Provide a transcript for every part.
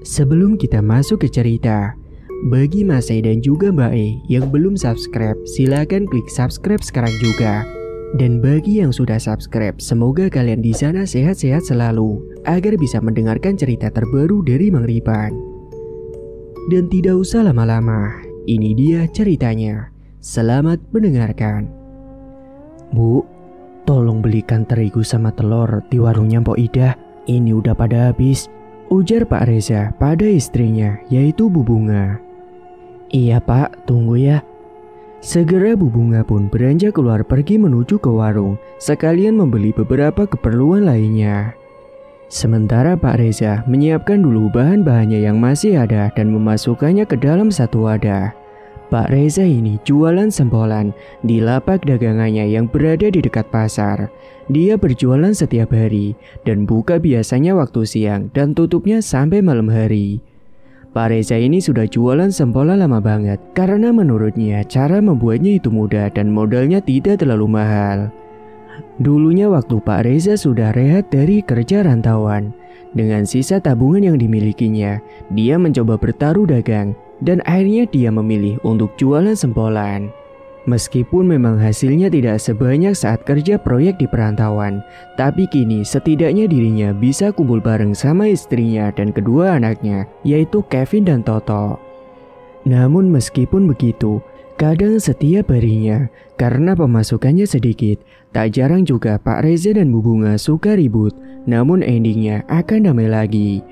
Sebelum kita masuk ke cerita, bagi Mas E dan juga Mbak E yang belum subscribe, silakan klik subscribe sekarang juga. Dan bagi yang sudah subscribe, semoga kalian di sana sehat-sehat selalu agar bisa mendengarkan cerita terbaru dari Mang Ripan. Dan tidak usah lama-lama, ini dia ceritanya. Selamat mendengarkan. Bu, tolong belikan terigu sama telur di warungnya Mpok Ida. Ini udah pada habis, ujar Pak Reza pada istrinya, yaitu Bu Bunga. Iya Pak, tunggu ya. Segera Bu Bunga pun beranjak keluar pergi menuju ke warung, sekalian membeli beberapa keperluan lainnya. Sementara Pak Reza menyiapkan dulu bahan-bahannya yang masih ada dan memasukkannya ke dalam satu wadah. Pak Reza ini jualan sempolan di lapak dagangannya yang berada di dekat pasar. Dia berjualan setiap hari dan buka biasanya waktu siang dan tutupnya sampai malam hari. Pak Reza ini sudah jualan sempolan lama banget karena menurutnya cara membuatnya itu mudah dan modalnya tidak terlalu mahal. Dulunya waktu Pak Reza sudah rehat dari kerja rantauan, dengan sisa tabungan yang dimilikinya, dia mencoba bertaruh dagang dan akhirnya dia memilih untuk jualan sempolan. Meskipun memang hasilnya tidak sebanyak saat kerja proyek di perantauan, tapi kini setidaknya dirinya bisa kumpul bareng sama istrinya dan kedua anaknya, yaitu Kevin dan Toto. Namun meskipun begitu, kadang setiap harinya, karena pemasukannya sedikit, tak jarang juga Pak Reza dan Bu Bunga suka ribut, namun endingnya akan damai lagi.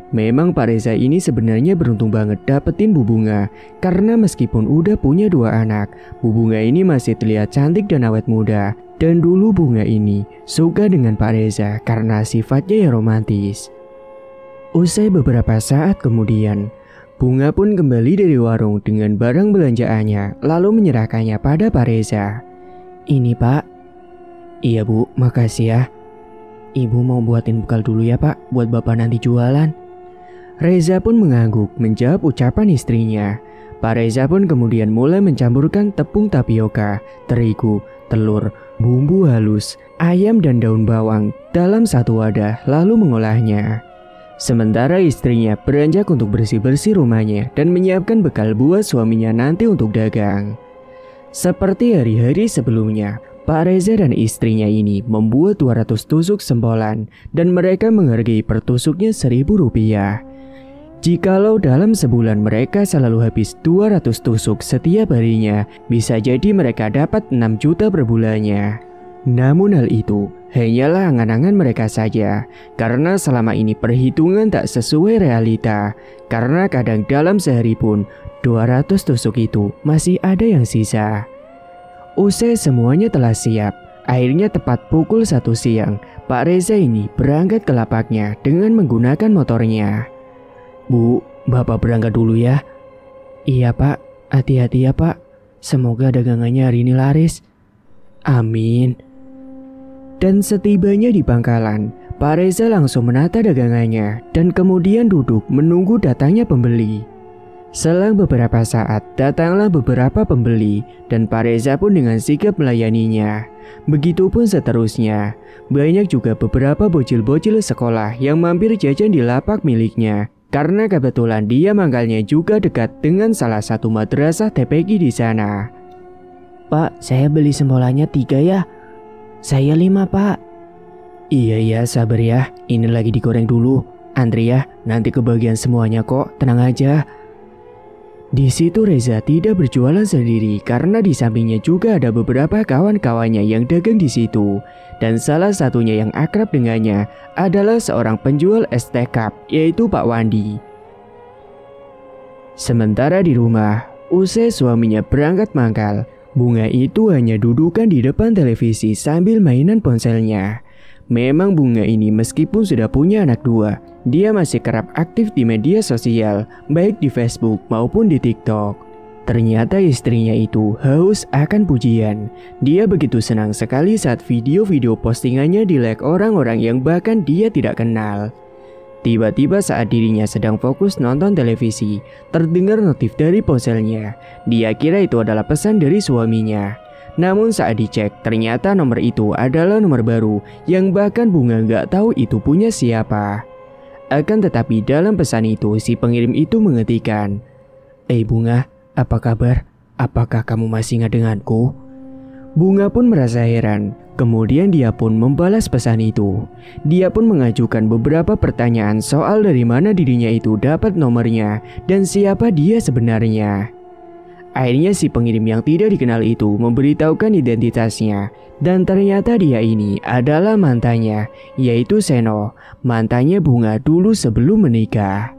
Memang Pak Reza ini sebenarnya beruntung banget dapetin Bu Bunga, karena meskipun udah punya dua anak, Bu Bunga ini masih terlihat cantik dan awet muda. Dan dulu Bunga ini suka dengan Pak Reza karena sifatnya yang romantis. Usai beberapa saat kemudian, Bunga pun kembali dari warung dengan barang belanjaannya, lalu menyerahkannya pada Pak Reza. Ini Pak. Iya Bu, makasih ya. Ibu mau buatin bekal dulu ya Pak, buat Bapak nanti jualan. Reza pun mengangguk menjawab ucapan istrinya. Pak Reza pun kemudian mulai mencampurkan tepung tapioka, terigu, telur, bumbu halus, ayam dan daun bawang dalam satu wadah lalu mengolahnya. Sementara istrinya beranjak untuk bersih-bersih rumahnya dan menyiapkan bekal buat suaminya nanti untuk dagang. Seperti hari-hari sebelumnya, Pak Reza dan istrinya ini membuat 200 tusuk sempolan dan mereka menghargai per tusuknya Rp1.000. Jikalau dalam sebulan mereka selalu habis 200 tusuk setiap harinya, bisa jadi mereka dapat 6 juta per bulannya. Namun hal itu hanyalah angan-angan mereka saja, karena selama ini perhitungan tak sesuai realita, karena kadang dalam sehari pun 200 tusuk itu masih ada yang sisa. Usai semuanya telah siap, akhirnya tepat pukul 1 siang, Pak Reza ini berangkat ke lapaknya dengan menggunakan motornya. Bu, Bapak berangkat dulu ya. Iya Pak, hati-hati ya Pak. Semoga dagangannya hari ini laris. Amin. Dan setibanya di pangkalan, Pak Reza langsung menata dagangannya dan kemudian duduk menunggu datangnya pembeli. Selang beberapa saat, datanglah beberapa pembeli dan Pak Reza pun dengan sigap melayaninya. Begitupun seterusnya. Banyak juga beberapa bocil-bocil sekolah yang mampir jajan di lapak miliknya. Karena kebetulan dia mangkalnya juga dekat dengan salah satu madrasah TPQ di sana. Pak, saya beli sempolannya 3 ya. Saya 5 Pak. Iya sabar ya, ini lagi digoreng dulu. Antri ya, nanti kebagian semuanya kok, tenang aja. Di situ Reza tidak berjualan sendiri karena di sampingnya juga ada beberapa kawan-kawannya yang dagang di situ. Dan salah satunya yang akrab dengannya adalah seorang penjual es teh cup, yaitu Pak Wandi. Sementara di rumah, usai suaminya berangkat mangkal, Bunga itu hanya dudukan di depan televisi sambil mainan ponselnya. Memang Bunga ini meskipun sudah punya anak 2, dia masih kerap aktif di media sosial, baik di Facebook maupun di TikTok. Ternyata istrinya itu haus akan pujian. Dia begitu senang sekali saat video-video postingannya di-like orang-orang yang bahkan dia tidak kenal. Tiba-tiba saat dirinya sedang fokus nonton televisi, terdengar notif dari ponselnya. Dia kira itu adalah pesan dari suaminya. Namun saat dicek, ternyata nomor itu adalah nomor baru yang bahkan Bunga nggak tahu itu punya siapa. Akan tetapi dalam pesan itu si pengirim itu mengetikkan, Bunga, apa kabar? Apakah kamu masih ingat denganku? Bunga pun merasa heran. Kemudian dia pun membalas pesan itu. Dia pun mengajukan beberapa pertanyaan soal dari mana dirinya itu dapat nomornya dan siapa dia sebenarnya. Akhirnya si pengirim yang tidak dikenal itu memberitahukan identitasnya. Dan ternyata dia ini adalah mantannya, yaitu Seno, mantannya Bunga dulu sebelum menikah.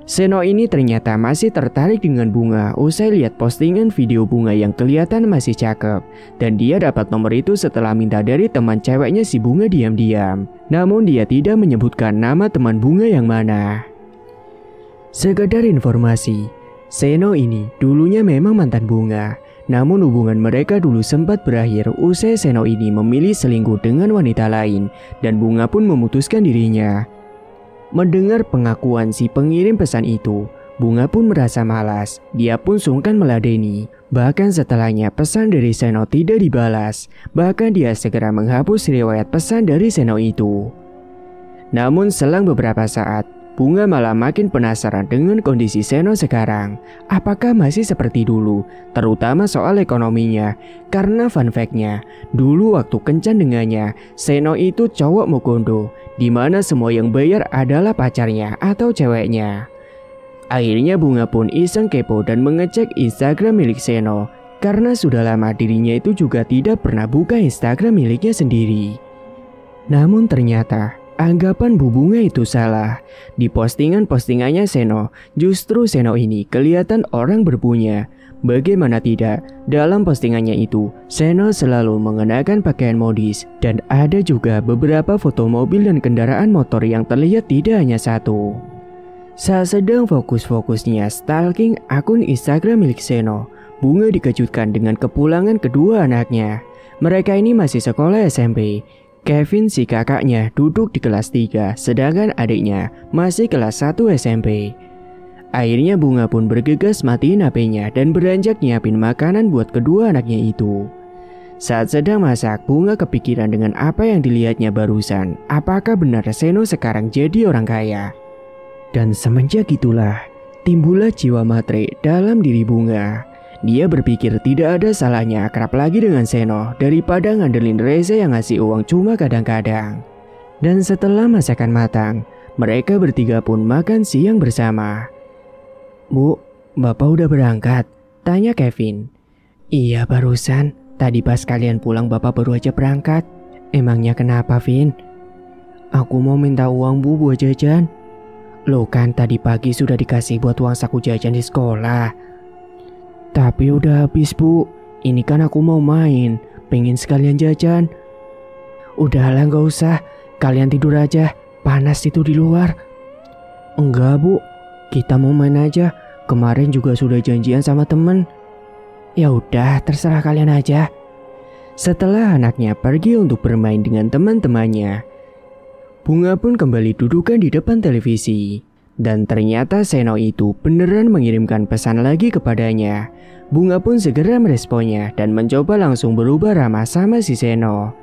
Seno ini ternyata masih tertarik dengan Bunga usai lihat postingan video Bunga yang kelihatan masih cakep. Dan dia dapat nomor itu setelah minta dari teman ceweknya si Bunga diam-diam. Namun dia tidak menyebutkan nama teman Bunga yang mana. Sekedar informasi, Seno ini dulunya memang mantan Bunga. Namun hubungan mereka dulu sempat berakhir usai Seno ini memilih selingkuh dengan wanita lain. Dan Bunga pun memutuskan dirinya. Mendengar pengakuan si pengirim pesan itu, Bunga pun merasa malas. Dia pun sungkan meladeni. Bahkan setelahnya pesan dari Seno tidak dibalas. Bahkan dia segera menghapus riwayat pesan dari Seno itu. Namun selang beberapa saat, Bunga malah makin penasaran dengan kondisi Seno sekarang. Apakah masih seperti dulu, terutama soal ekonominya. Karena fun fact-nya, dulu waktu kencan dengannya, Seno itu cowok Mukondo, di mana semua yang bayar adalah pacarnya atau ceweknya. Akhirnya Bunga pun iseng kepo dan mengecek Instagram milik Seno. Karena sudah lama dirinya itu juga tidak pernah buka Instagram miliknya sendiri. Namun ternyata anggapan Bu Bunga itu salah. Di postingan-postingannya Seno, justru Seno ini kelihatan orang berpunya. Bagaimana tidak, dalam postingannya itu, Seno selalu mengenakan pakaian modis. Dan ada juga beberapa foto mobil dan kendaraan motor yang terlihat tidak hanya satu. Saat sedang fokus-fokusnya stalking akun Instagram milik Seno, Bunga dikejutkan dengan kepulangan kedua anaknya. Mereka ini masih sekolah SMP. Kevin si kakaknya duduk di kelas 3, sedangkan adiknya masih kelas 1 SMP. Akhirnya Bunga pun bergegas matiin HP-nya dan beranjak nyiapin makanan buat kedua anaknya itu. Saat sedang masak, Bunga kepikiran dengan apa yang dilihatnya barusan. Apakah benar Seno sekarang jadi orang kaya? Dan semenjak itulah, timbullah jiwa matre dalam diri Bunga. Dia berpikir tidak ada salahnya akrab lagi dengan Seno daripada ngandelin Reza yang ngasih uang cuma kadang-kadang. Dan setelah masakan matang, mereka bertiga pun makan siang bersama. Bu, Bapak udah berangkat? Tanya Kevin. Iya barusan, tadi pas kalian pulang Bapak baru aja berangkat. Emangnya kenapa, Vin? Aku mau minta uang Bu buat jajan. Loh kan tadi pagi sudah dikasih buat uang saku jajan di sekolah. Tapi udah habis Bu, ini kan aku mau main, pengen sekalian jajan. Udahlah gak usah, kalian tidur aja, panas itu di luar. Enggak Bu, kita mau main aja, kemarin juga sudah janjian sama temen. Ya udah, terserah kalian aja. Setelah anaknya pergi untuk bermain dengan teman-temannya, Bunga pun kembali dudukkan di depan televisi. Dan ternyata Seno itu beneran mengirimkan pesan lagi kepadanya. Bunga pun segera meresponnya dan mencoba langsung berubah ramah sama si Seno.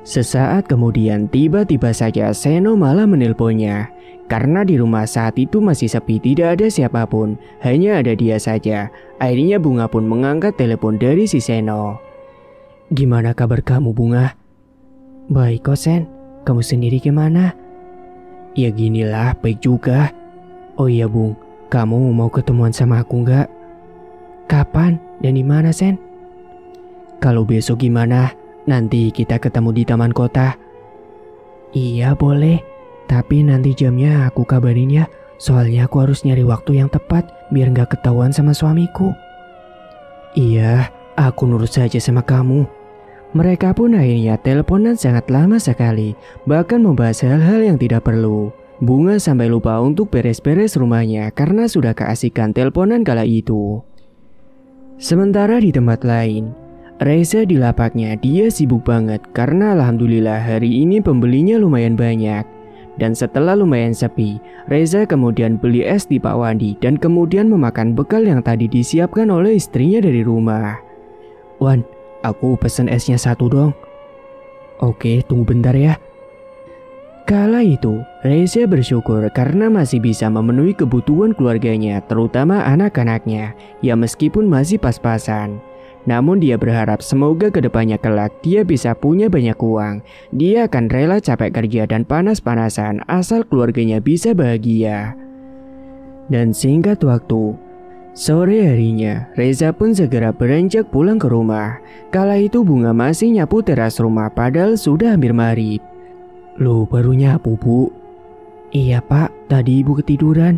Sesaat kemudian tiba-tiba saja Seno malah menelponnya. Karena di rumah saat itu masih sepi, tidak ada siapapun, hanya ada dia saja. Akhirnya Bunga pun mengangkat telepon dari si Seno. Gimana kabar kamu Bunga? Baik kok Sen, kamu sendiri gimana? Ya ginilah, baik juga. Oh iya Bung, kamu mau ketemuan sama aku nggak? Kapan dan di mana Sen? Kalau besok gimana? Nanti kita ketemu di taman kota. Iya boleh, tapi nanti jamnya aku kabarin ya. Soalnya aku harus nyari waktu yang tepat biar nggak ketahuan sama suamiku. Iya, aku nurut saja sama kamu. Mereka pun akhirnya teleponan sangat lama sekali, bahkan membahas hal-hal yang tidak perlu. Bunga sampai lupa untuk beres-beres rumahnya karena sudah keasikan teleponan kala itu. Sementara di tempat lain, Reza di lapaknya dia sibuk banget karena alhamdulillah hari ini pembelinya lumayan banyak. Dan setelah lumayan sepi, Reza kemudian beli es di Pak Wandi dan kemudian memakan bekal yang tadi disiapkan oleh istrinya dari rumah. Wan, aku pesen esnya 1 dong. Oke, tunggu bentar ya. Kala itu, Reza bersyukur karena masih bisa memenuhi kebutuhan keluarganya, terutama anak-anaknya, ya meskipun masih pas-pasan. Namun dia berharap semoga kedepannya kelak dia bisa punya banyak uang. Dia akan rela capek kerja dan panas-panasan asal keluarganya bisa bahagia. Dan singkat waktu, sore harinya, Reza pun segera beranjak pulang ke rumah. Kala itu Bunga masih nyapu teras rumah padahal sudah hampir maghrib. "Loh, baru nyapu, Bu?" "Iya, Pak. Tadi Ibu ketiduran."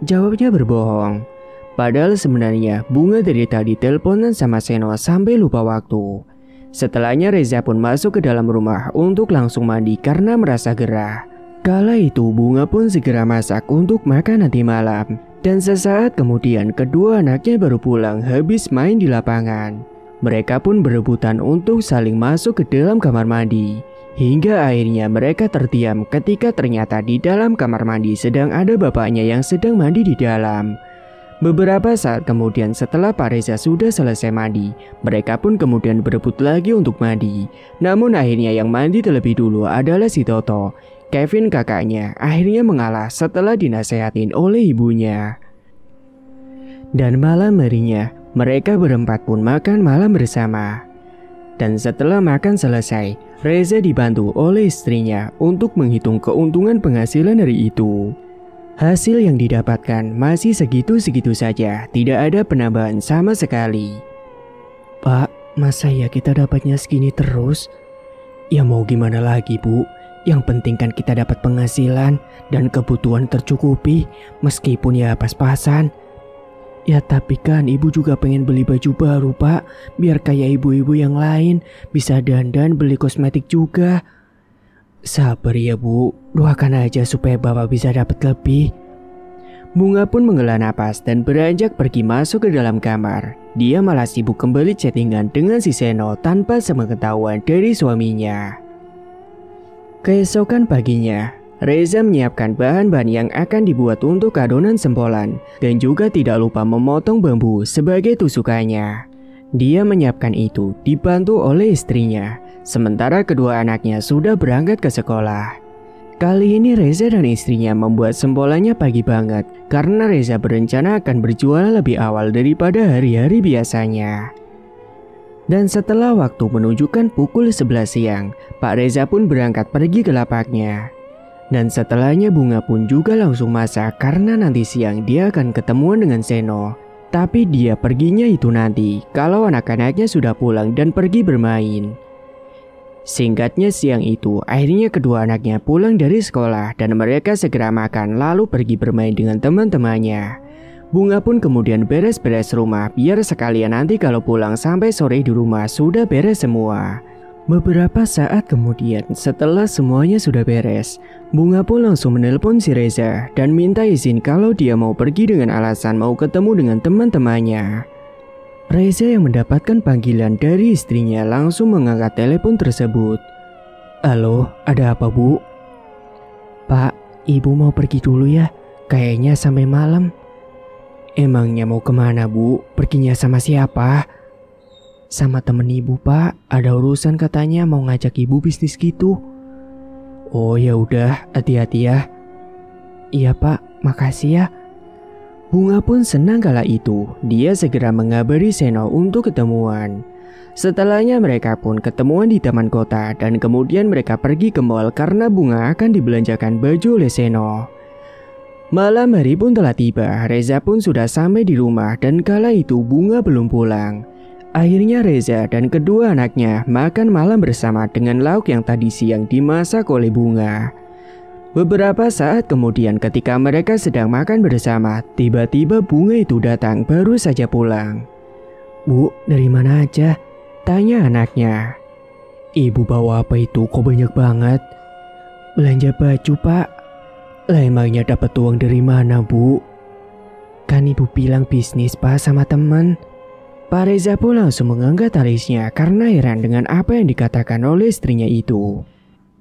Jawabnya berbohong. Padahal sebenarnya Bunga dari tadi teleponan sama Seno sampai lupa waktu. Setelahnya Reza pun masuk ke dalam rumah untuk langsung mandi karena merasa gerah. Kala itu Bunga pun segera masak untuk makan nanti malam. Dan sesaat kemudian kedua anaknya baru pulang habis main di lapangan. Mereka pun berebutan untuk saling masuk ke dalam kamar mandi. Hingga akhirnya mereka terdiam ketika ternyata di dalam kamar mandi sedang ada bapaknya yang sedang mandi di dalam. Beberapa saat kemudian setelah Pak Reza sudah selesai mandi, mereka pun kemudian berebut lagi untuk mandi. Namun akhirnya yang mandi terlebih dulu adalah si Toto. Kevin kakaknya akhirnya mengalah setelah dinasehatin oleh ibunya. Dan malam harinya, mereka berempat pun makan malam bersama. Dan setelah makan selesai, Reza dibantu oleh istrinya untuk menghitung keuntungan penghasilan hari itu. Hasil yang didapatkan masih segitu-segitu saja, tidak ada penambahan sama sekali. "Pak, masa ya kita dapatnya segini terus?" "Ya mau gimana lagi, Bu? Yang penting kan kita dapat penghasilan dan kebutuhan tercukupi, meskipun ya pas-pasan." "Ya tapi kan ibu juga pengen beli baju baru, Pak, biar kayak ibu-ibu yang lain, bisa dandan beli kosmetik juga." "Sabar ya, Bu, doakan aja supaya Bapak bisa dapat lebih." Bunga pun menghela napas dan beranjak pergi masuk ke dalam kamar. Dia malah sibuk kembali chattingan dengan si Seno tanpa sepengetahuan dari suaminya. Keesokan paginya, Reza menyiapkan bahan-bahan yang akan dibuat untuk adonan sempolan dan juga tidak lupa memotong bambu sebagai tusukannya. Dia menyiapkan itu dibantu oleh istrinya, sementara kedua anaknya sudah berangkat ke sekolah. Kali ini Reza dan istrinya membuat sempolannya pagi banget karena Reza berencana akan berjualan lebih awal daripada hari-hari biasanya. Dan setelah waktu menunjukkan pukul 11 siang, Pak Reza pun berangkat pergi ke lapaknya. Dan setelahnya Bunga pun juga langsung masak karena nanti siang dia akan ketemuan dengan Seno. Tapi dia perginya itu nanti kalau anak-anaknya sudah pulang dan pergi bermain. Singkatnya siang itu akhirnya kedua anaknya pulang dari sekolah dan mereka segera makan lalu pergi bermain dengan teman-temannya. Bunga pun kemudian beres-beres rumah biar sekalian nanti kalau pulang sampai sore di rumah sudah beres semua. Beberapa saat kemudian setelah semuanya sudah beres, Bunga pun langsung menelpon si Reza dan minta izin kalau dia mau pergi dengan alasan mau ketemu dengan teman-temannya. Reza yang mendapatkan panggilan dari istrinya langsung mengangkat telepon tersebut. "Halo, ada apa, Bu?" "Pak, Ibu mau pergi dulu ya, kayaknya sampai malam." "Emangnya mau kemana, Bu? Perginya sama siapa?" "Sama temen Ibu, Pak. Ada urusan katanya mau ngajak Ibu bisnis gitu." "Oh ya udah, hati-hati ya." "Iya, Pak. Makasih ya." Bunga pun senang kala itu. Dia segera mengabari Seno untuk ketemuan. Setelahnya mereka pun ketemuan di taman kota dan kemudian mereka pergi ke mall karena Bunga akan dibelanjakan baju oleh Seno. Malam hari pun telah tiba. Reza pun sudah sampai di rumah dan kala itu Bunga belum pulang. Akhirnya Reza dan kedua anaknya makan malam bersama dengan lauk yang tadi siang dimasak oleh Bunga. Beberapa saat kemudian ketika mereka sedang makan bersama, tiba-tiba Bunga itu datang baru saja pulang. "Bu, dari mana aja?" tanya anaknya. "Ibu bawa apa itu? Kok banyak banget?" "Belanja baju, Pak." "Lah emangnya dapat uang dari mana, Bu?" "Kan Ibu bilang bisnis, Pak, sama teman." Pak Reza pun langsung mengangkat alisnya karena heran dengan apa yang dikatakan oleh istrinya itu.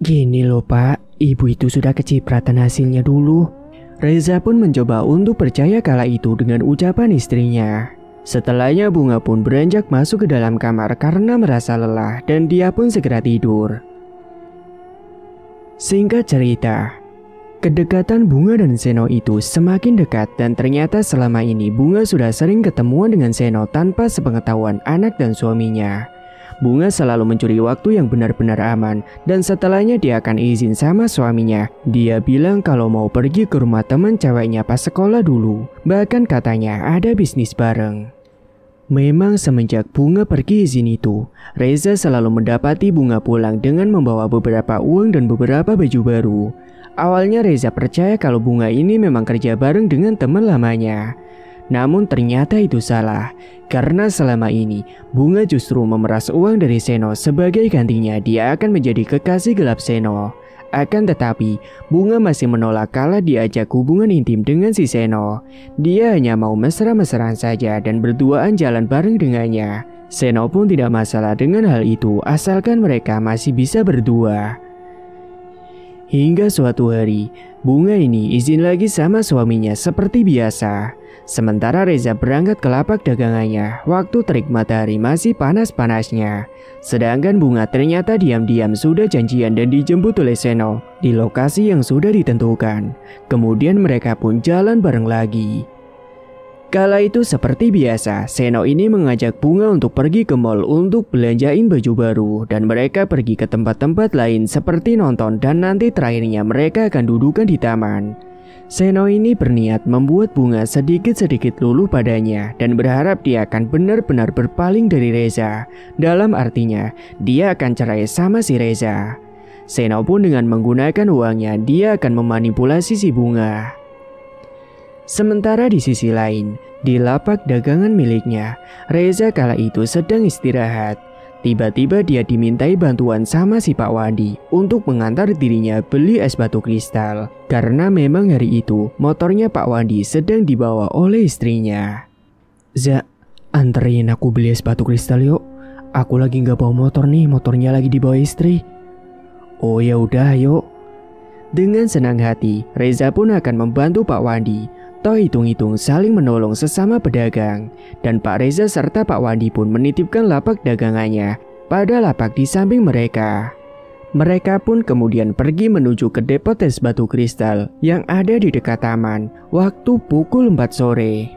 "Gini loh, Pak, Ibu itu sudah kecipratan hasilnya dulu." Reza pun mencoba untuk percaya kala itu dengan ucapan istrinya. Setelahnya Bunga pun beranjak masuk ke dalam kamar karena merasa lelah dan dia pun segera tidur. Singkat cerita, kedekatan Bunga dan Seno itu semakin dekat dan ternyata selama ini Bunga sudah sering ketemuan dengan Seno tanpa sepengetahuan anak dan suaminya. Bunga selalu mencuri waktu yang benar-benar aman dan setelahnya dia akan izin sama suaminya. Dia bilang kalau mau pergi ke rumah teman ceweknya pas sekolah dulu. Bahkan katanya ada bisnis bareng. Memang semenjak Bunga pergi izin itu, Reza selalu mendapati Bunga pulang dengan membawa beberapa uang dan beberapa baju baru. Awalnya Reza percaya kalau Bunga ini memang kerja bareng dengan teman lamanya. Namun ternyata itu salah, karena selama ini Bunga justru memeras uang dari Seno sebagai gantinya dia akan menjadi kekasih gelap Seno. Akan tetapi, Bunga masih menolak kala diajak hubungan intim dengan si Seno. Dia hanya mau mesra-mesraan saja dan berduaan jalan bareng dengannya. Seno pun tidak masalah dengan hal itu asalkan mereka masih bisa berdua. Hingga suatu hari, Bunga ini izin lagi sama suaminya seperti biasa. Sementara Reza berangkat ke lapak dagangannya waktu terik matahari masih panas-panasnya. Sedangkan Bunga ternyata diam-diam sudah janjian dan dijemput oleh Seno di lokasi yang sudah ditentukan. Kemudian mereka pun jalan bareng lagi. Kala itu seperti biasa, Seno ini mengajak Bunga untuk pergi ke mall untuk belanjain baju baru dan mereka pergi ke tempat-tempat lain seperti nonton dan nanti terakhirnya mereka akan dudukan di taman. Seno ini berniat membuat Bunga sedikit-sedikit luluh padanya dan berharap dia akan benar-benar berpaling dari Reza. Dalam artinya, dia akan cerai sama si Reza. Seno pun dengan menggunakan uangnya, dia akan memanipulasi si Bunga. Sementara di sisi lain, di lapak dagangan miliknya, Reza kala itu sedang istirahat. Tiba-tiba dia dimintai bantuan sama si Pak Wandi untuk mengantar dirinya beli es batu kristal. Karena memang hari itu motornya Pak Wandi sedang dibawa oleh istrinya. "Za, anterin aku beli es batu kristal yuk. Aku lagi nggak bawa motor nih, motornya lagi dibawa istri." "Oh ya udah, yuk." Dengan senang hati, Reza pun akan membantu Pak Wandi. Toh hitung-hitung saling menolong sesama pedagang. Dan Pak Reza serta Pak Wandi pun menitipkan lapak dagangannya pada lapak di samping mereka. Mereka pun kemudian pergi menuju ke depot es batu kristal yang ada di dekat taman waktu pukul 4 sore.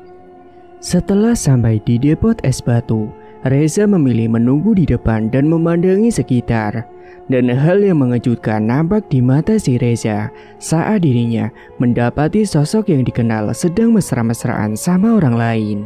Setelah sampai di depot es batu, Reza memilih menunggu di depan dan memandangi sekitar. Dan hal yang mengejutkan nampak di mata si Reza saat dirinya mendapati sosok yang dikenal sedang mesra-mesraan sama orang lain.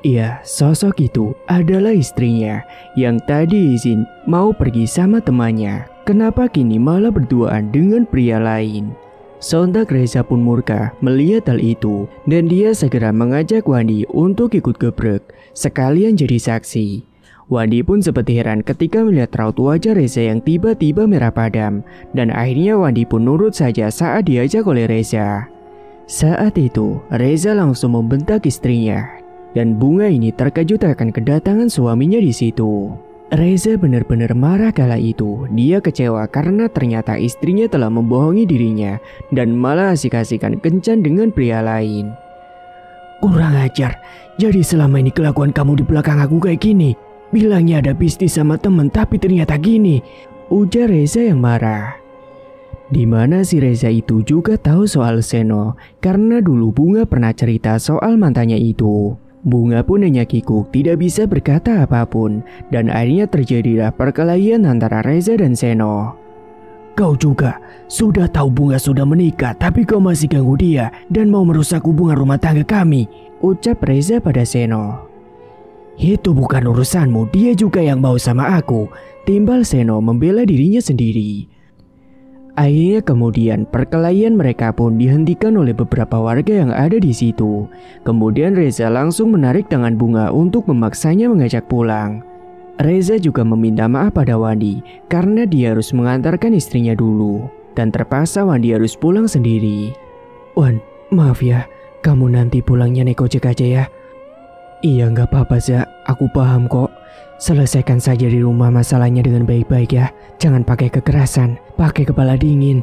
Iya, sosok itu adalah istrinya yang tadi izin mau pergi sama temannya. Kenapa kini malah berduaan dengan pria lain? Sontak Reza pun murka melihat hal itu dan dia segera mengajak Wandi untuk ikut gebrek sekalian jadi saksi. Wandi pun seperti heran ketika melihat raut wajah Reza yang tiba-tiba merah padam dan akhirnya Wandi pun nurut saja saat diajak oleh Reza. Saat itu Reza langsung membentak istrinya dan Bunga ini terkejut akan kedatangan suaminya di situ. Reza benar-benar marah kala itu. Dia kecewa karena ternyata istrinya telah membohongi dirinya dan malah asik-asikan kencan dengan pria lain. "Kurang ajar, jadi selama ini kelakuan kamu di belakang aku kayak gini? Bilangnya ada bisnis sama temen tapi ternyata gini," ujar Reza yang marah. Dimana si Reza itu juga tahu soal Seno karena dulu Bunga pernah cerita soal mantannya itu. Bunga pun hanya kikuk tidak bisa berkata apapun dan akhirnya terjadilah perkelahian antara Reza dan Seno. "Kau juga sudah tahu Bunga sudah menikah tapi kau masih ganggu dia dan mau merusak hubungan rumah tangga kami," ucap Reza pada Seno. "Itu bukan urusanmu, dia juga yang mau sama aku," timbal Seno membela dirinya sendiri. Akhirnya kemudian perkelahian mereka pun dihentikan oleh beberapa warga yang ada di situ. Kemudian Reza langsung menarik tangan Bunga untuk memaksanya mengajak pulang. Reza juga meminta maaf pada Wandi karena dia harus mengantarkan istrinya dulu. Dan terpaksa Wandi harus pulang sendiri. "Wan, maaf ya, kamu nanti pulangnya naik ojek aja ya." "Iya nggak apa-apa Za, aku paham kok. Selesaikan saja di rumah masalahnya dengan baik-baik ya. Jangan pakai kekerasan, pakai kepala dingin."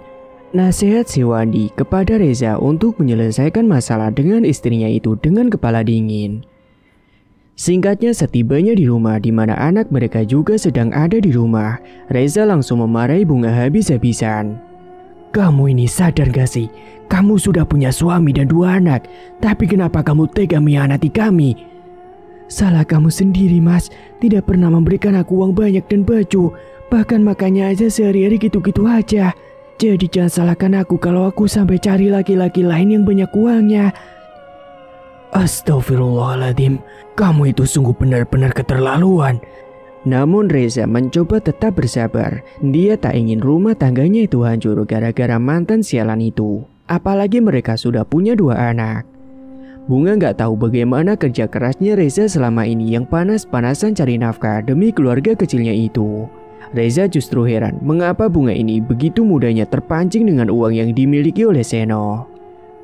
Nasihat si Wandi kepada Reza untuk menyelesaikan masalah dengan istrinya itu dengan kepala dingin. Singkatnya setibanya di rumah di mana anak mereka juga sedang ada di rumah, Reza langsung memarahi Bunga habis-habisan. Kamu ini sadar gak sih? Kamu sudah punya suami dan 2 anak, tapi kenapa kamu tega mengkhianati kami? Salah kamu sendiri, Mas. Tidak pernah memberikan aku uang banyak dan baju. Bahkan makannya aja sehari-hari gitu-gitu aja. Jadi jangan salahkan aku kalau aku sampai cari laki-laki lain yang banyak uangnya. Astagfirullahaladzim, kamu itu sungguh benar-benar keterlaluan. Namun Reza mencoba tetap bersabar. Dia tak ingin rumah tangganya itu hancur gara-gara mantan sialan itu. Apalagi mereka sudah punya 2 anak. Bunga gak tahu bagaimana kerja kerasnya Reza selama ini yang panas-panasan cari nafkah demi keluarga kecilnya itu. Reza justru heran mengapa Bunga ini begitu mudahnya terpancing dengan uang yang dimiliki oleh Seno.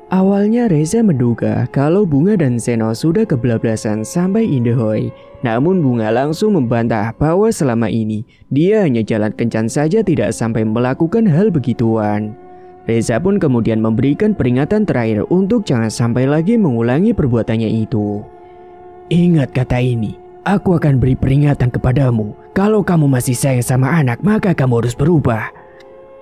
Awalnya Reza menduga kalau Bunga dan Seno sudah kebablasan sampai Indahoy. Namun Bunga langsung membantah bahwa selama ini dia hanya jalan kencan saja, tidak sampai melakukan hal begituan. Reza pun kemudian memberikan peringatan terakhir untuk jangan sampai lagi mengulangi perbuatannya itu. Ingat kata ini, aku akan beri peringatan kepadamu. Kalau kamu masih sayang sama anak, maka kamu harus berubah.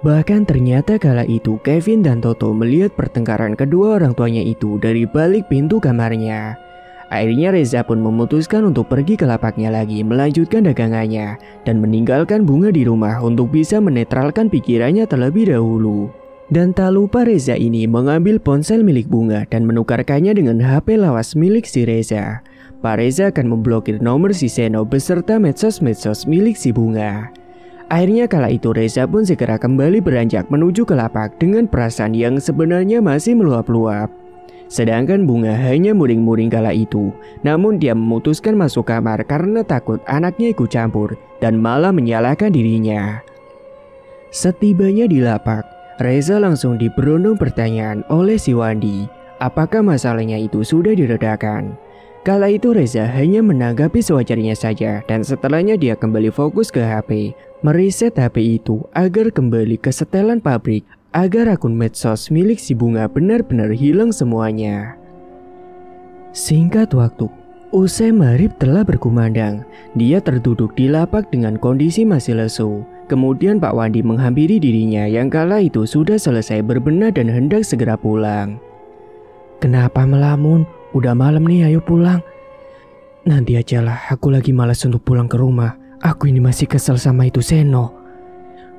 Bahkan ternyata kala itu Kevin dan Toto melihat pertengkaran kedua orang tuanya itu dari balik pintu kamarnya. Akhirnya Reza pun memutuskan untuk pergi ke lapaknya lagi melanjutkan dagangannya dan meninggalkan Bunga di rumah untuk bisa menetralkan pikirannya terlebih dahulu. Dan tak lupa Reza ini mengambil ponsel milik Bunga dan menukarkannya dengan HP lawas milik si Reza. Pak Reza akan memblokir nomor si Seno beserta medsos-medsos milik si Bunga. Akhirnya kala itu Reza pun segera kembali beranjak menuju ke lapak dengan perasaan yang sebenarnya masih meluap-luap. Sedangkan Bunga hanya muring-muring kala itu. Namun dia memutuskan masuk kamar karena takut anaknya ikut campur dan malah menyalahkan dirinya. Setibanya di lapak, Reza langsung diberondong pertanyaan oleh si Wandi. Apakah masalahnya itu sudah diredakan? Kala itu Reza hanya menanggapi sewajarnya saja dan setelahnya dia kembali fokus ke HP. Meriset HP itu agar kembali ke setelan pabrik, agar akun medsos milik si Bunga benar-benar hilang semuanya. Singkat waktu, usai maghrib telah berkumandang. Dia terduduk di lapak dengan kondisi masih lesu. Kemudian Pak Wandi menghampiri dirinya yang kala itu sudah selesai berbenah dan hendak segera pulang. Kenapa melamun? Udah malam nih, ayo pulang. Nanti ajalah, aku lagi malas untuk pulang ke rumah. Aku ini masih kesel sama itu Seno.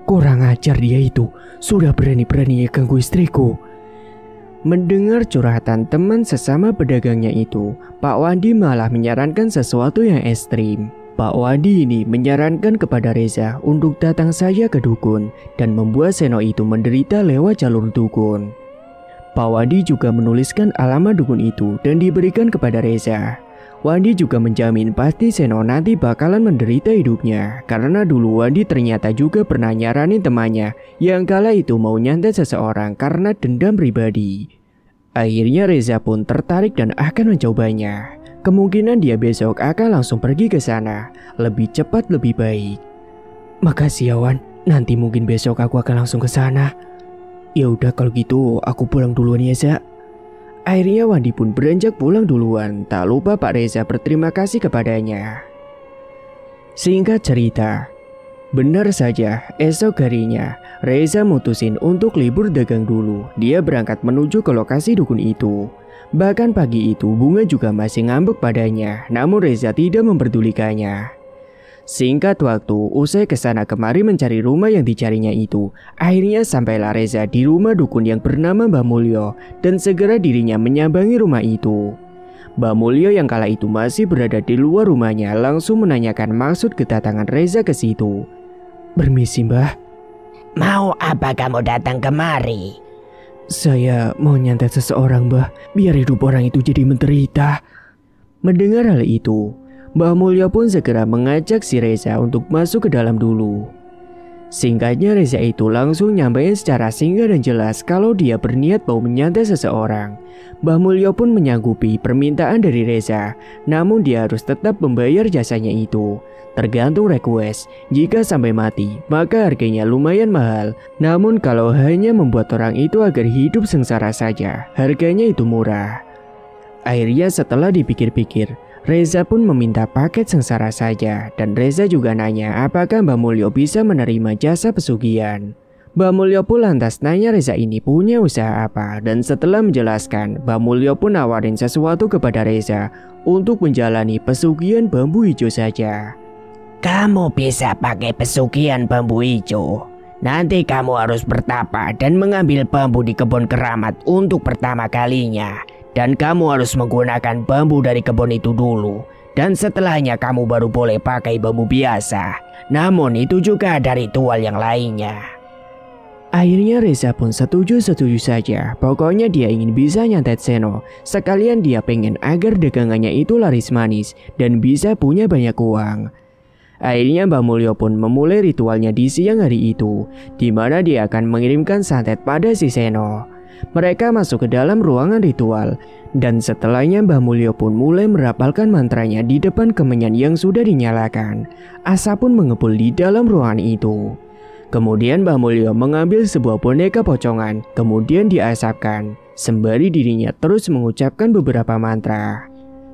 Kurang ajar dia itu, sudah berani-beraninya ganggu istriku. Mendengar curhatan teman sesama pedagangnya itu, Pak Wandi malah menyarankan sesuatu yang ekstrim. Pak Wandi ini menyarankan kepada Reza untuk datang saja ke dukun dan membuat Seno itu menderita lewat jalur dukun. Pak Wandi juga menuliskan alamat dukun itu dan diberikan kepada Reza. Wandi juga menjamin pasti Seno nanti bakalan menderita hidupnya karena dulu Wandi ternyata juga pernah nyaranin temannya yang kala itu mau nyantet seseorang karena dendam pribadi. Akhirnya Reza pun tertarik dan akan mencobanya. Kemungkinan dia besok akan langsung pergi ke sana, lebih cepat lebih baik. Makasih ya Wan, nanti mungkin besok aku akan langsung ke sana. Ya udah kalau gitu aku pulang duluan ya Za. Akhirnya Wandi pun beranjak pulang duluan. Tak lupa Pak Reza berterima kasih kepadanya. Singkat cerita, benar saja esok harinya Reza mutusin untuk libur dagang dulu. Dia berangkat menuju ke lokasi dukun itu. Bahkan pagi itu Bunga juga masih ngambek padanya. Namun Reza tidak memperdulikannya. Singkat waktu, usai kesana kemari mencari rumah yang dicarinya itu, akhirnya sampailah Reza di rumah dukun yang bernama Mbah Mulyo dan segera dirinya menyambangi rumah itu. Mbah Mulyo yang kala itu masih berada di luar rumahnya langsung menanyakan maksud kedatangan Reza ke situ. Permisi Mbah. Mau apa kamu datang kemari? Saya mau nyantet seseorang Mbah, biar hidup orang itu jadi menderita. Mendengar hal itu, Mbah Mulyo pun segera mengajak si Reza untuk masuk ke dalam dulu. Singkatnya Reza itu langsung nyampein secara singkat dan jelas kalau dia berniat mau menyantet seseorang. Mbah Mulyo pun menyanggupi permintaan dari Reza, namun dia harus tetap membayar jasanya itu. Tergantung request, jika sampai mati maka harganya lumayan mahal. Namun kalau hanya membuat orang itu agar hidup sengsara saja, harganya itu murah. Akhirnya setelah dipikir-pikir, Reza pun meminta paket sengsara saja dan Reza juga nanya apakah Mbah Mulyo bisa menerima jasa pesugihan. Mbah Mulyo pun lantas nanya Reza ini punya usaha apa, dan setelah menjelaskan, Mbah Mulyo pun nawarin sesuatu kepada Reza untuk menjalani pesugihan bambu hijau saja. Kamu bisa pakai pesugihan bambu hijau. Nanti kamu harus bertapa dan mengambil bambu di kebun keramat untuk pertama kalinya. Dan kamu harus menggunakan bambu dari kebun itu dulu. Dan setelahnya kamu baru boleh pakai bambu biasa. Namun itu juga ada ritual yang lainnya. Akhirnya Reza pun setuju saja. Pokoknya dia ingin bisa nyantet Seno. Sekalian dia pengen agar dagangannya itu laris manis dan bisa punya banyak uang. Akhirnya Mbah Mulyo pun memulai ritualnya di siang hari itu, di mana dia akan mengirimkan santet pada si Seno. Mereka masuk ke dalam ruangan ritual, dan setelahnya Mbah Mulyo pun mulai merapalkan mantranya di depan kemenyan yang sudah dinyalakan. Asap pun mengepul di dalam ruangan itu. Kemudian Mbah Mulyo mengambil sebuah boneka pocongan, kemudian diasapkan, sembari dirinya terus mengucapkan beberapa mantra.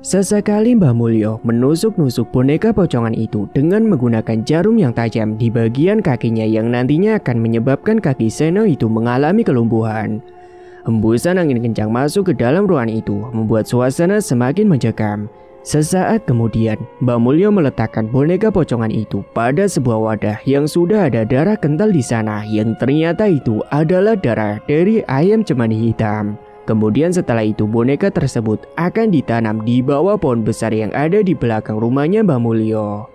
Sesekali Mbah Mulyo menusuk-nusuk boneka pocongan itu dengan menggunakan jarum yang tajam di bagian kakinya yang nantinya akan menyebabkan kaki Seno itu mengalami kelumpuhan. Hembusan angin kencang masuk ke dalam ruangan itu membuat suasana semakin mencekam. Sesaat kemudian, Mbah Mulyo meletakkan boneka pocongan itu pada sebuah wadah yang sudah ada darah kental di sana, yang ternyata itu adalah darah dari ayam cemani hitam. Kemudian setelah itu boneka tersebut akan ditanam di bawah pohon besar yang ada di belakang rumahnya Mbah Mulyo.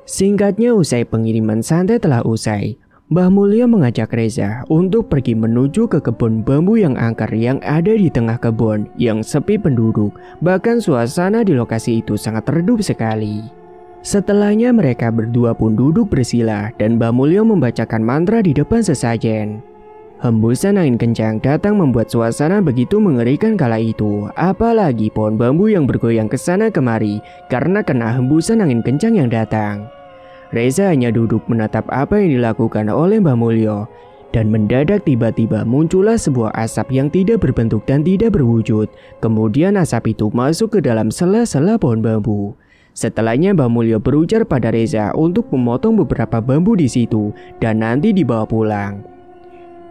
Singkatnya, usai pengiriman santet telah usai, Mbah Mulyo mengajak Reza untuk pergi menuju ke kebun bambu yang angker yang ada di tengah kebun yang sepi penduduk. Bahkan suasana di lokasi itu sangat redup sekali. Setelahnya mereka berdua pun duduk bersila dan Mbah Mulyo membacakan mantra di depan sesajen. Hembusan angin kencang datang membuat suasana begitu mengerikan kala itu. Apalagi pohon bambu yang bergoyang ke sana kemari karena kena hembusan angin kencang yang datang. Reza hanya duduk menatap apa yang dilakukan oleh Mbah Mulyo. Dan mendadak tiba-tiba muncullah sebuah asap yang tidak berbentuk dan tidak berwujud. Kemudian asap itu masuk ke dalam sela-sela pohon bambu. Setelahnya Mbah Mulyo berujar pada Reza untuk memotong beberapa bambu di situ dan nanti dibawa pulang.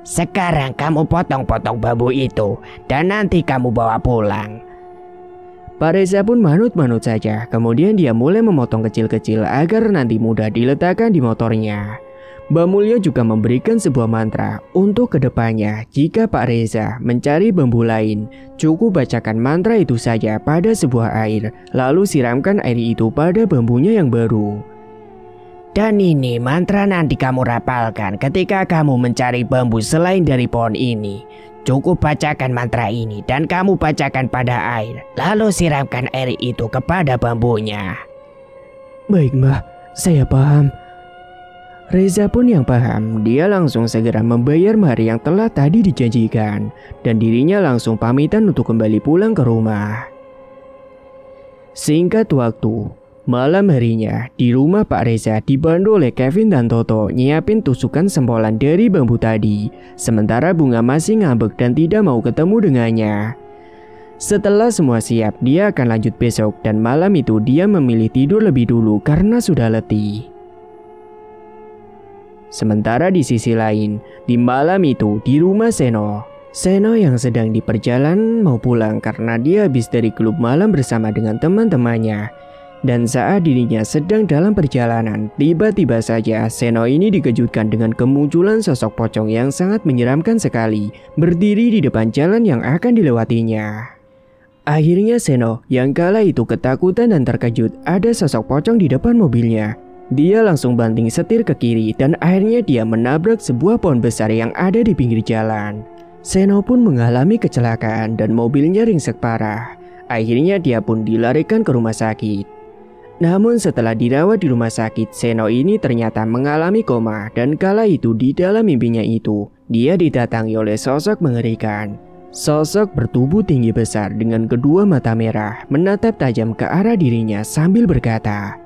Sekarang kamu potong-potong bambu itu dan nanti kamu bawa pulang. Pak Reza pun manut-manut saja. Kemudian dia mulai memotong kecil-kecil agar nanti mudah diletakkan di motornya. Mbah Mulyo juga memberikan sebuah mantra untuk kedepannya. Jika Pak Reza mencari bambu lain, cukup bacakan mantra itu saja pada sebuah air, lalu siramkan air itu pada bambunya yang baru. Dan ini mantra nanti kamu rapalkan ketika kamu mencari bambu selain dari pohon ini. Cukup bacakan mantra ini dan kamu bacakan pada air, lalu siramkan air itu kepada bambunya. Baik Mbah, saya paham. Reza pun yang paham, dia langsung segera membayar mahar yang telah tadi dijanjikan. Dan dirinya langsung pamitan untuk kembali pulang ke rumah. Singkat waktu, malam harinya, di rumah Pak Reza dibantu oleh Kevin dan Toto nyiapin tusukan sempolan dari bambu tadi. Sementara Bunga masih ngambek dan tidak mau ketemu dengannya. Setelah semua siap, dia akan lanjut besok dan malam itu dia memilih tidur lebih dulu karena sudah letih. Sementara di sisi lain, di malam itu di rumah Seno yang sedang di perjalanan mau pulang karena dia habis dari klub malam bersama dengan teman-temannya. Dan saat dirinya sedang dalam perjalanan, tiba-tiba saja Seno ini dikejutkan dengan kemunculan sosok pocong yang sangat menyeramkan sekali, berdiri di depan jalan yang akan dilewatinya. Akhirnya Seno yang kala itu ketakutan dan terkejut ada sosok pocong di depan mobilnya. Dia langsung banting setir ke kiri dan akhirnya dia menabrak sebuah pohon besar yang ada di pinggir jalan. Seno pun mengalami kecelakaan dan mobilnya ringsek parah. Akhirnya dia pun dilarikan ke rumah sakit. Namun setelah dirawat di rumah sakit, Seno ini ternyata mengalami koma dan kala itu di dalam mimpinya itu, dia didatangi oleh sosok mengerikan. Sosok bertubuh tinggi besar dengan kedua mata merah menatap tajam ke arah dirinya sambil berkata,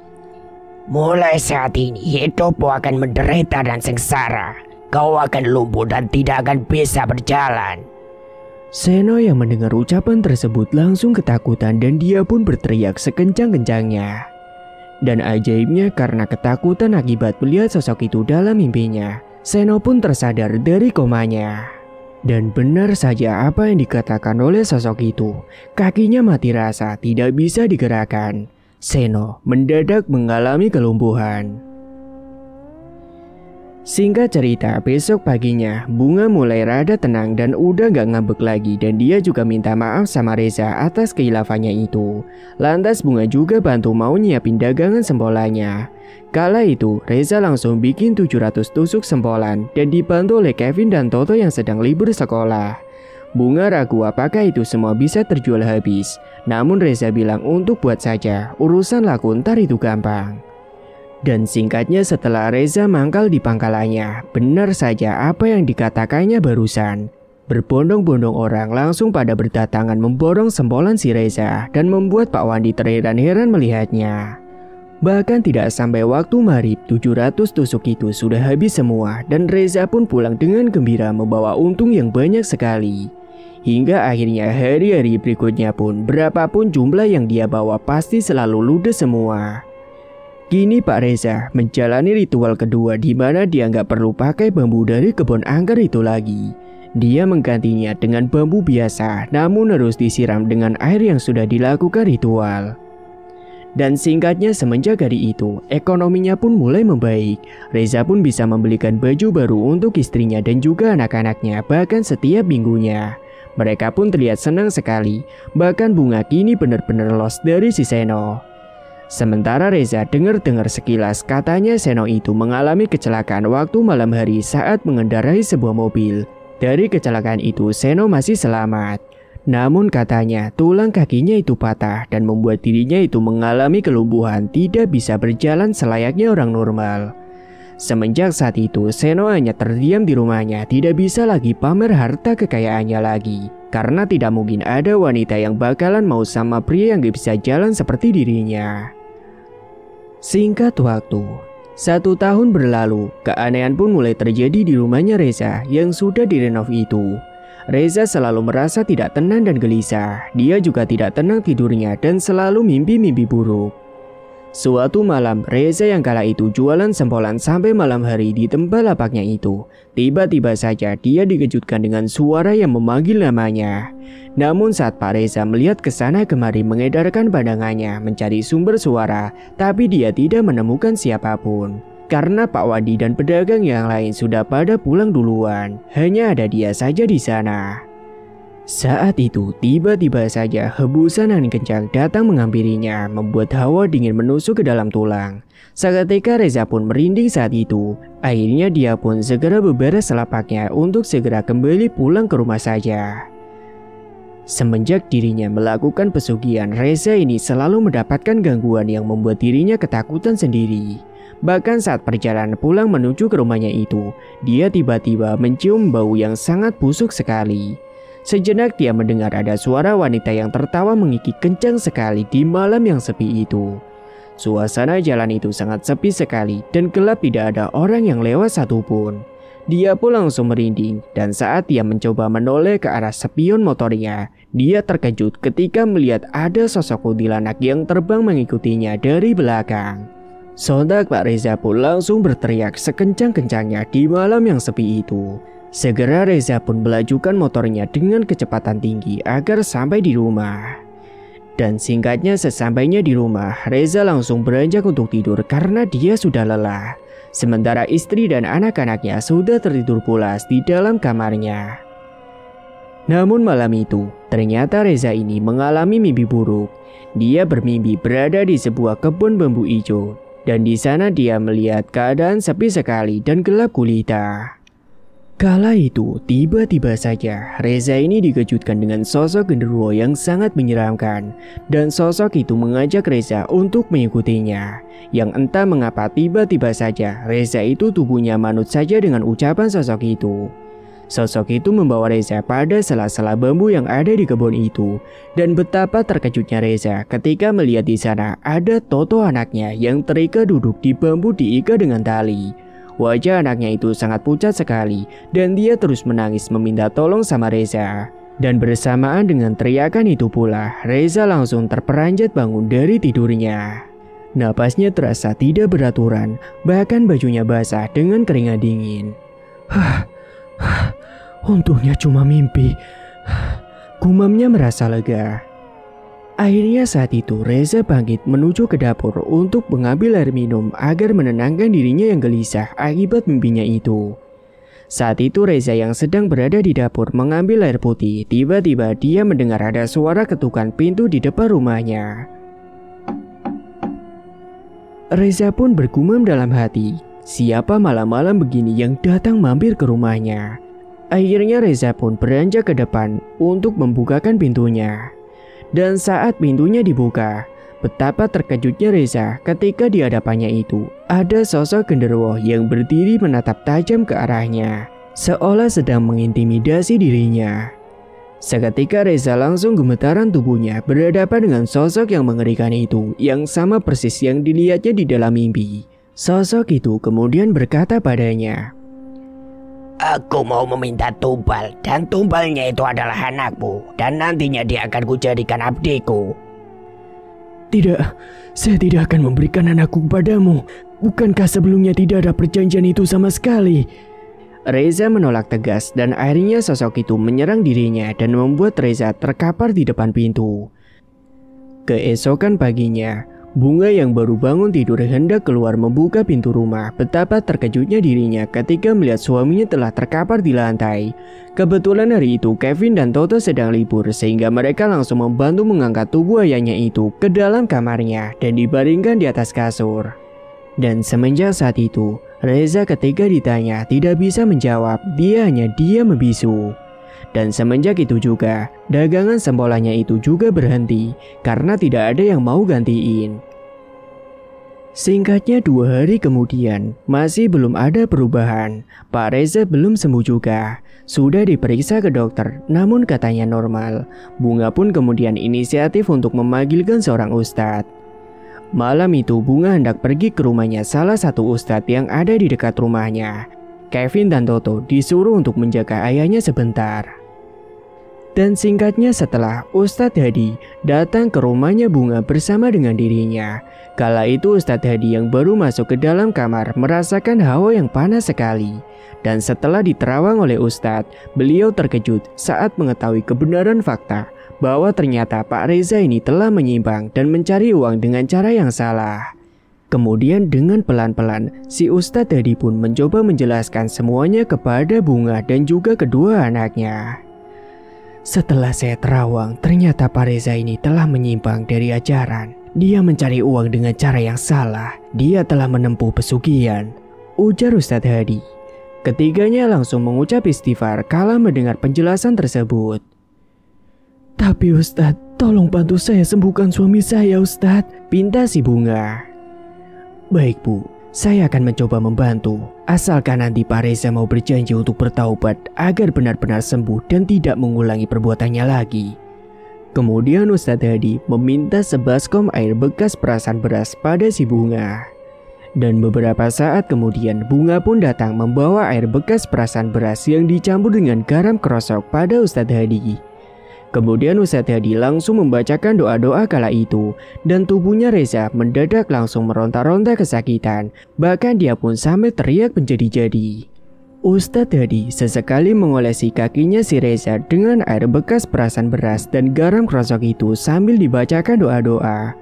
mulai saat ini hidupmu akan menderita dan sengsara. Kau akan lumpuh dan tidak akan bisa berjalan. Seno yang mendengar ucapan tersebut langsung ketakutan dan dia pun berteriak sekencang-kencangnya. Dan ajaibnya karena ketakutan akibat melihat sosok itu dalam mimpinya, Seno pun tersadar dari komanya. Dan benar saja apa yang dikatakan oleh sosok itu. Kakinya mati rasa, tidak bisa digerakkan. Seno mendadak mengalami kelumpuhan. Singkat cerita, besok paginya Bunga mulai rada tenang dan udah gak ngambek lagi, dan dia juga minta maaf sama Reza atas keilafannya itu. Lantas Bunga juga bantu mau nyiapin dagangan sempolannya. Kala itu Reza langsung bikin 700 tusuk sempolan dan dibantu oleh Kevin dan Toto yang sedang libur sekolah. Bunga ragu apakah itu semua bisa terjual habis. Namun Reza bilang untuk buat saja, urusan laku ntar itu gampang. Dan singkatnya setelah Reza mangkal di pangkalannya, benar saja apa yang dikatakannya barusan. Berbondong-bondong orang langsung pada berdatangan memborong sempolan si Reza dan membuat Pak Wandi terheran-heran melihatnya. Bahkan tidak sampai waktu maghrib, 700 tusuk itu sudah habis semua dan Reza pun pulang dengan gembira membawa untung yang banyak sekali. Hingga akhirnya hari-hari berikutnya pun berapapun jumlah yang dia bawa pasti selalu ludes semua. Kini Pak Reza menjalani ritual kedua di mana dia nggak perlu pakai bambu dari kebun angker itu lagi. Dia menggantinya dengan bambu biasa, namun harus disiram dengan air yang sudah dilakukan ritual. Dan singkatnya semenjak hari itu, ekonominya pun mulai membaik. Reza pun bisa membelikan baju baru untuk istrinya dan juga anak-anaknya bahkan setiap minggunya. Mereka pun terlihat senang sekali, bahkan Bunga kini benar-benar lost dari si Seno. Sementara Reza dengar-dengar sekilas katanya Seno itu mengalami kecelakaan waktu malam hari saat mengendarai sebuah mobil. Dari kecelakaan itu Seno masih selamat. Namun katanya tulang kakinya itu patah dan membuat dirinya itu mengalami kelumpuhan, tidak bisa berjalan selayaknya orang normal. Semenjak saat itu Seno hanya terdiam di rumahnya, tidak bisa lagi pamer harta kekayaannya lagi. Karena tidak mungkin ada wanita yang bakalan mau sama pria yang gak bisa jalan seperti dirinya. Singkat waktu, 1 tahun berlalu, keanehan pun mulai terjadi di rumahnya Reza yang sudah direnov itu. Reza selalu merasa tidak tenang dan gelisah. Dia juga tidak tenang tidurnya dan selalu mimpi-mimpi buruk. Suatu malam, Reza yang kala itu jualan sempolan sampai malam hari di tempat lapaknya itu. Tiba-tiba saja dia dikejutkan dengan suara yang memanggil namanya. Namun saat Pak Reza melihat ke sana kemari mengedarkan pandangannya mencari sumber suara, tapi dia tidak menemukan siapapun. Karena Pak Wandi dan pedagang yang lain sudah pada pulang duluan, hanya ada dia saja di sana. Saat itu, tiba-tiba saja hembusan angin kencang datang menghampirinya, membuat hawa dingin menusuk ke dalam tulang. Seketika Reza pun merinding saat itu. Akhirnya dia pun segera beberes lapaknya untuk segera kembali pulang ke rumah saja. Semenjak dirinya melakukan pesugihan, Reza ini selalu mendapatkan gangguan yang membuat dirinya ketakutan sendiri. Bahkan saat perjalanan pulang menuju ke rumahnya itu, dia tiba-tiba mencium bau yang sangat busuk sekali. Sejenak dia mendengar ada suara wanita yang tertawa mengikik kencang sekali di malam yang sepi itu. Suasana jalan itu sangat sepi sekali dan gelap, tidak ada orang yang lewat satupun. Dia pun langsung merinding dan saat dia mencoba menoleh ke arah spion motornya, dia terkejut ketika melihat ada sosok kuntilanak yang terbang mengikutinya dari belakang. Sontak Pak Reza pun langsung berteriak sekencang-kencangnya di malam yang sepi itu. Segera Reza pun melajukan motornya dengan kecepatan tinggi agar sampai di rumah. Dan singkatnya sesampainya di rumah, Reza langsung beranjak untuk tidur karena dia sudah lelah. Sementara istri dan anak-anaknya sudah tertidur pulas di dalam kamarnya. Namun malam itu, ternyata Reza ini mengalami mimpi buruk. Dia bermimpi berada di sebuah kebun bambu hijau. Dan di sana dia melihat keadaan sepi sekali dan gelap gulita. Kala itu, tiba-tiba saja Reza ini dikejutkan dengan sosok genderuwo yang sangat menyeramkan. Dan sosok itu mengajak Reza untuk mengikutinya. Yang entah mengapa tiba-tiba saja Reza itu tubuhnya manut saja dengan ucapan sosok itu. Sosok itu membawa Reza pada sela-sela bambu yang ada di kebun itu. Dan betapa terkejutnya Reza ketika melihat di sana ada Toto anaknya yang terikat duduk di bambu diikat dengan tali. Wajah anaknya itu sangat pucat sekali dan dia terus menangis meminta tolong sama Reza. Dan bersamaan dengan teriakan itu pula, Reza langsung terperanjat bangun dari tidurnya. Napasnya terasa tidak beraturan, bahkan bajunya basah dengan keringat dingin. Untungnya cuma mimpi. Gumamnya merasa lega. Akhirnya saat itu Reza bangkit menuju ke dapur untuk mengambil air minum agar menenangkan dirinya yang gelisah akibat mimpinya itu. Saat itu Reza yang sedang berada di dapur mengambil air putih, tiba-tiba dia mendengar ada suara ketukan pintu di depan rumahnya. Reza pun bergumam dalam hati, siapa malam-malam begini yang datang mampir ke rumahnya. Akhirnya Reza pun beranjak ke depan untuk membukakan pintunya. Dan saat pintunya dibuka, betapa terkejutnya Reza ketika di hadapannya itu ada sosok genderuwo yang berdiri menatap tajam ke arahnya, seolah sedang mengintimidasi dirinya. Seketika Reza langsung gemetaran tubuhnya berhadapan dengan sosok yang mengerikan itu, yang sama persis yang dilihatnya di dalam mimpi. Sosok itu kemudian berkata padanya, "Aku mau meminta tumbal, dan tumbalnya itu adalah anakmu, dan nantinya dia akan kujadikan abdiku." "Tidak, saya tidak akan memberikan anakku kepadamu. Bukankah sebelumnya tidak ada perjanjian itu sama sekali?" Reza menolak tegas dan akhirnya sosok itu menyerang dirinya dan membuat Reza terkapar di depan pintu. Keesokan paginya, Bunga yang baru bangun tidur hendak keluar membuka pintu rumah. Betapa terkejutnya dirinya ketika melihat suaminya telah terkapar di lantai. Kebetulan hari itu Kevin dan Toto sedang libur sehingga mereka langsung membantu mengangkat tubuh ayahnya itu ke dalam kamarnya dan dibaringkan di atas kasur. Dan semenjak saat itu, Reza ketika ditanya tidak bisa menjawab, dia hanya diam membisu. Dan semenjak itu juga, dagangan sembolanya itu juga berhenti karena tidak ada yang mau gantiin. Singkatnya 2 hari kemudian, masih belum ada perubahan. Pak Reza belum sembuh juga. Sudah diperiksa ke dokter, namun katanya normal. Bunga pun kemudian inisiatif untuk memanggilkan seorang ustadz. Malam itu Bunga hendak pergi ke rumahnya salah satu ustadz yang ada di dekat rumahnya. Kevin dan Toto disuruh untuk menjaga ayahnya sebentar. Dan singkatnya setelah Ustadz Hadi datang ke rumahnya Bunga bersama dengan dirinya. Kala itu Ustadz Hadi yang baru masuk ke dalam kamar merasakan hawa yang panas sekali. Dan setelah diterawang oleh Ustadz, beliau terkejut saat mengetahui kebenaran fakta bahwa ternyata Pak Reza ini telah menyimpang dan mencari uang dengan cara yang salah. Kemudian dengan pelan-pelan, si Ustadz Hadi pun mencoba menjelaskan semuanya kepada Bunga dan juga kedua anaknya. Setelah saya terawang, ternyata Pak Reza ini telah menyimpang dari ajaran. Dia mencari uang dengan cara yang salah. Dia telah menempuh pesugihan, ujar Ustadz Hadi. Ketiganya langsung mengucap istighfar kala mendengar penjelasan tersebut. Tapi Ustadz, tolong bantu saya sembuhkan suami saya Ustadz, pinta si Bunga. Baik Bu, saya akan mencoba membantu, asalkan nanti Pak Reza mau berjanji untuk bertaubat agar benar-benar sembuh dan tidak mengulangi perbuatannya lagi. Kemudian Ustadz Hadi meminta sebaskom air bekas perasan beras pada si Bunga. Dan beberapa saat kemudian Bunga pun datang membawa air bekas perasan beras yang dicampur dengan garam krosok pada Ustadz Hadi. Kemudian Ustadz Hadi langsung membacakan doa-doa kala itu dan tubuhnya Reza mendadak langsung meronta-ronta kesakitan. Bahkan dia pun sampai teriak menjadi-jadi. Ustadz Hadi sesekali mengolesi kakinya si Reza dengan air bekas perasan beras dan garam krosok itu sambil dibacakan doa-doa.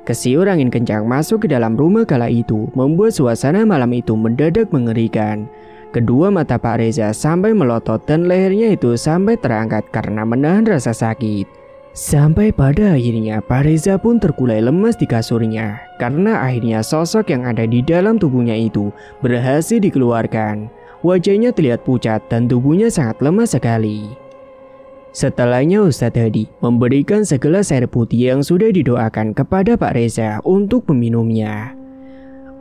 Kesiur angin kencang masuk ke dalam rumah kala itu membuat suasana malam itu mendadak mengerikan. Kedua mata Pak Reza sampai melotot dan lehernya itu sampai terangkat karena menahan rasa sakit. Sampai pada akhirnya Pak Reza pun terkulai lemas di kasurnya karena akhirnya sosok yang ada di dalam tubuhnya itu berhasil dikeluarkan. Wajahnya terlihat pucat dan tubuhnya sangat lemas sekali. Setelahnya Ustadz Hadi memberikan segelas air putih yang sudah didoakan kepada Pak Reza untuk meminumnya.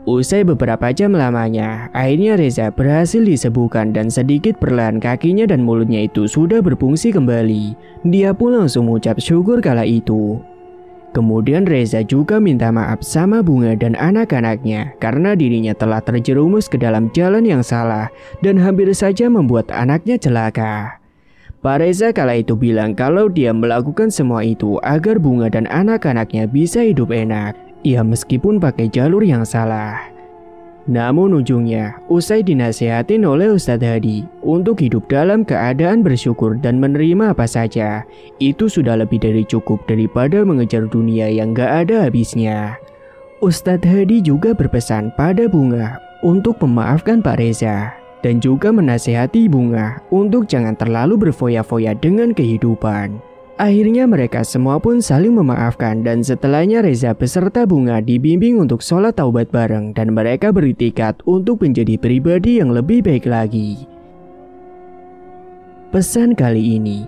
Usai beberapa jam lamanya, akhirnya Reza berhasil disembuhkan dan sedikit perlahan kakinya dan mulutnya itu sudah berfungsi kembali. Dia pun langsung mengucap syukur kala itu. Kemudian Reza juga minta maaf sama Bunga dan anak-anaknya karena dirinya telah terjerumus ke dalam jalan yang salah dan hampir saja membuat anaknya celaka. Pak Reza kala itu bilang kalau dia melakukan semua itu agar Bunga dan anak-anaknya bisa hidup enak. Ya meskipun pakai jalur yang salah. Namun ujungnya, usai dinasehatin oleh Ustadz Hadi untuk hidup dalam keadaan bersyukur dan menerima apa saja, itu sudah lebih dari cukup daripada mengejar dunia yang gak ada habisnya. Ustadz Hadi juga berpesan pada Bunga untuk memaafkan Pak Reza dan juga menasehati Bunga untuk jangan terlalu berfoya-foya dengan kehidupan. Akhirnya mereka semua pun saling memaafkan dan setelahnya Reza beserta Bunga dibimbing untuk sholat taubat bareng dan mereka beriktikad untuk menjadi pribadi yang lebih baik lagi. Pesan kali ini,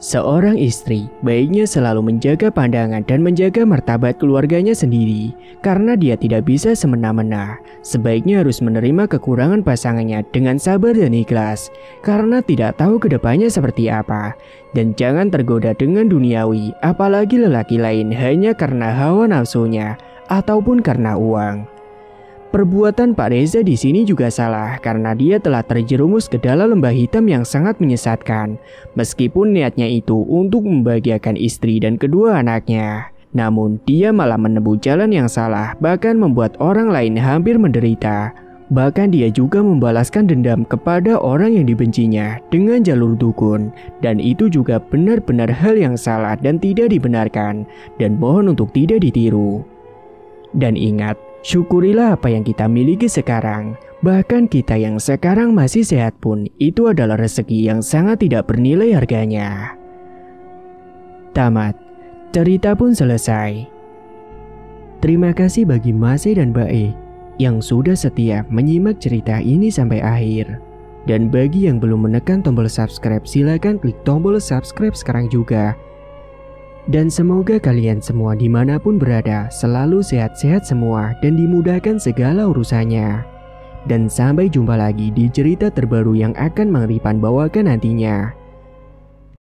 seorang istri baiknya selalu menjaga pandangan dan menjaga martabat keluarganya sendiri karena dia tidak bisa semena-mena. Sebaiknya harus menerima kekurangan pasangannya dengan sabar dan ikhlas karena tidak tahu kedepannya seperti apa. Dan jangan tergoda dengan duniawi, apalagi lelaki lain hanya karena hawa nafsunya ataupun karena uang. Perbuatan Pak Reza di sini juga salah karena dia telah terjerumus ke dalam lembah hitam yang sangat menyesatkan. Meskipun niatnya itu untuk membahagiakan istri dan kedua anaknya, namun dia malah menempuh jalan yang salah, bahkan membuat orang lain hampir menderita. Bahkan dia juga membalaskan dendam kepada orang yang dibencinya dengan jalur dukun. Dan itu juga benar-benar hal yang salah dan tidak dibenarkan, dan mohon untuk tidak ditiru. Dan ingat, syukurilah apa yang kita miliki sekarang. Bahkan kita yang sekarang masih sehat pun, itu adalah rezeki yang sangat tidak bernilai harganya. Tamat. Cerita pun selesai. Terima kasih bagi Mas E dan Mbak E yang sudah setia menyimak cerita ini sampai akhir. Dan bagi yang belum menekan tombol subscribe, silakan klik tombol subscribe sekarang juga. Dan semoga kalian semua dimanapun berada selalu sehat-sehat semua dan dimudahkan segala urusannya. Dan sampai jumpa lagi di cerita terbaru yang akan Mang Ripan bawakan nantinya.